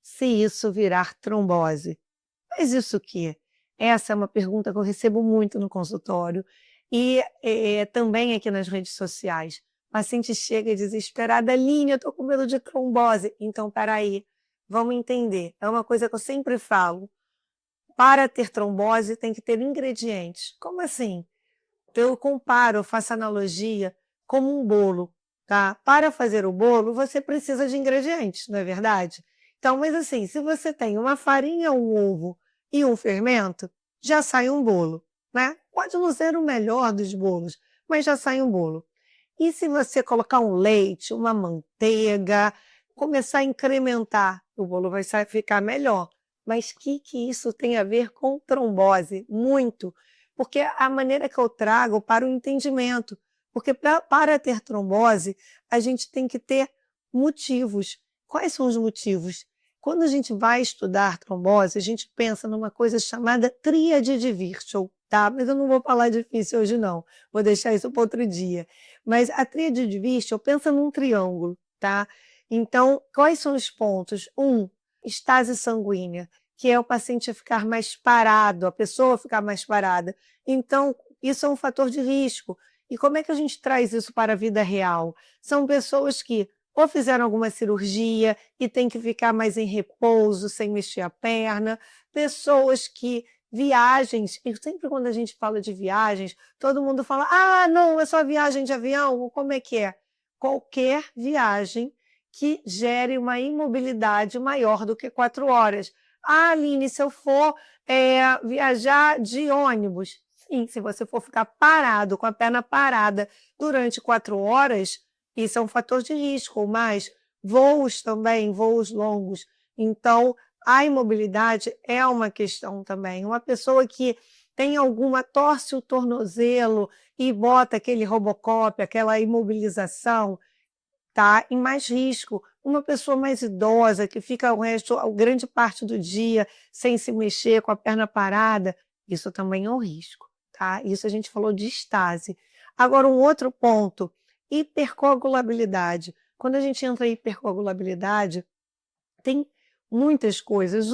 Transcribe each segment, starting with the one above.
se isso virar trombose. Mas isso o quê? Essa é uma pergunta que eu recebo muito no consultório e também aqui nas redes sociais. O paciente chega desesperada, Aline, eu estou com medo de trombose. Então, peraí, vamos entender. É uma coisa que eu sempre falo. Para ter trombose tem que ter ingredientes. Como assim? Eu comparo, eu faço analogia como um bolo, tá? Para fazer o bolo, você precisa de ingredientes, não é verdade? Então, mas assim, se você tem uma farinha, um ovo e um fermento, já sai um bolo, né? Pode não ser o melhor dos bolos, mas já sai um bolo. E se você colocar um leite, uma manteiga, começar a incrementar, o bolo vai ficar melhor. Mas o que isso tem a ver com trombose? Muito. Porque a maneira que eu trago para o entendimento. Porque para ter trombose, a gente tem que ter motivos. Quais são os motivos? Quando a gente vai estudar trombose, a gente pensa numa coisa chamada tríade de Virchow, tá? Mas eu não vou falar difícil hoje não, vou deixar isso para outro dia. Mas a tríade de Virchow pensa num triângulo, tá? Então, quais são os pontos? Estase sanguínea, que é o paciente ficar mais parado, a pessoa ficar mais parada. Então, isso é um fator de risco. E como é que a gente traz isso para a vida real? São pessoas que ou fizeram alguma cirurgia e tem que ficar mais em repouso, sem mexer a perna, pessoas que viagens, e sempre quando a gente fala de viagens, todo mundo fala, ah, não, é só viagem de avião, como é que é? Qualquer viagem que gere uma imobilidade maior do que 4 horas. Ah, Aline, se eu for viajar de ônibus, sim, se você for ficar parado, com a perna parada durante 4 horas, isso é um fator de risco, mas voos também, voos longos. Então, a imobilidade é uma questão também. Uma pessoa que tem alguma, torce o tornozelo e bota aquele Robocop, aquela imobilização, tá em mais risco. Uma pessoa mais idosa que fica a grande parte do dia sem se mexer, com a perna parada, isso também é um risco, tá? Isso a gente falou de estase. Agora, um outro ponto, hipercoagulabilidade. Quando a gente entra em hipercoagulabilidade, tem muitas coisas.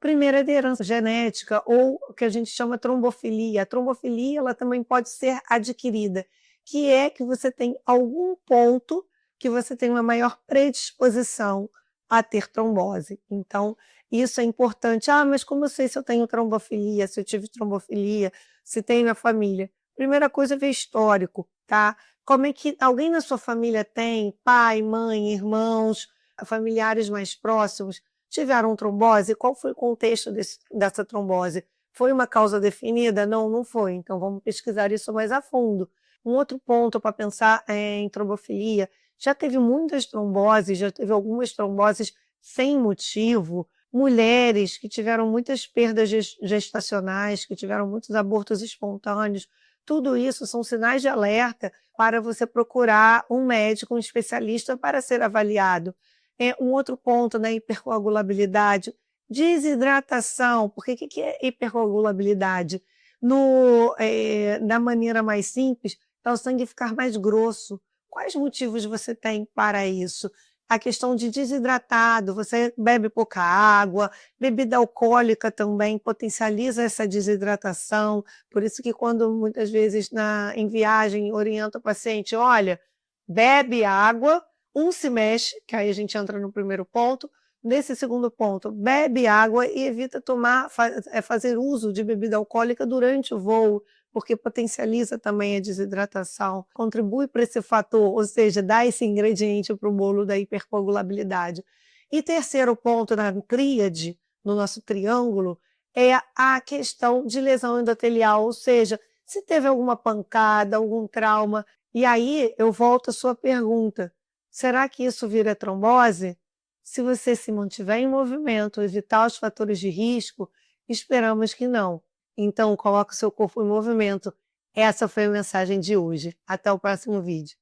Primeira, é de herança genética ou o que a gente chama trombofilia. A trombofilia ela também pode ser adquirida, que é que você tem algum ponto que você tem uma maior predisposição a ter trombose. Então, isso é importante. Ah, mas como eu sei se eu tenho trombofilia, se eu tive trombofilia, se tem na família? Primeira coisa é ver histórico, tá? Como é que alguém na sua família tem pai, mãe, irmãos, familiares mais próximos, tiveram trombose? Qual foi o contexto dessa trombose? Foi uma causa definida? Não, não foi. Então, vamos pesquisar isso mais a fundo. Um outro ponto para pensar em trombofilia, já teve muitas tromboses, já teve algumas tromboses sem motivo, mulheres que tiveram muitas perdas gestacionais, que tiveram muitos abortos espontâneos, tudo isso são sinais de alerta para você procurar um médico, um especialista para ser avaliado. Um outro ponto na hipercoagulabilidade, desidratação. Porque o que é hipercoagulabilidade? Da maneira mais simples, é o sangue ficar mais grosso. Quais motivos você tem para isso? A questão de desidratado, você bebe pouca água, bebida alcoólica também potencializa essa desidratação, por isso que quando muitas vezes em viagem orienta o paciente, olha, bebe água, se mexe, que aí a gente entra no primeiro ponto. Nesse segundo ponto, bebe água e evita fazer uso de bebida alcoólica durante o voo, porque potencializa também a desidratação, contribui para esse fator, ou seja, dá esse ingrediente para o bolo da hipercoagulabilidade. E terceiro ponto na tríade, no nosso triângulo, é a questão de lesão endotelial, ou seja, se teve alguma pancada, algum trauma. E aí eu volto à sua pergunta, será que isso vira trombose? Se você se mantiver em movimento, evitar os fatores de risco, esperamos que não. Então, coloque o seu corpo em movimento. Essa foi a mensagem de hoje. Até o próximo vídeo.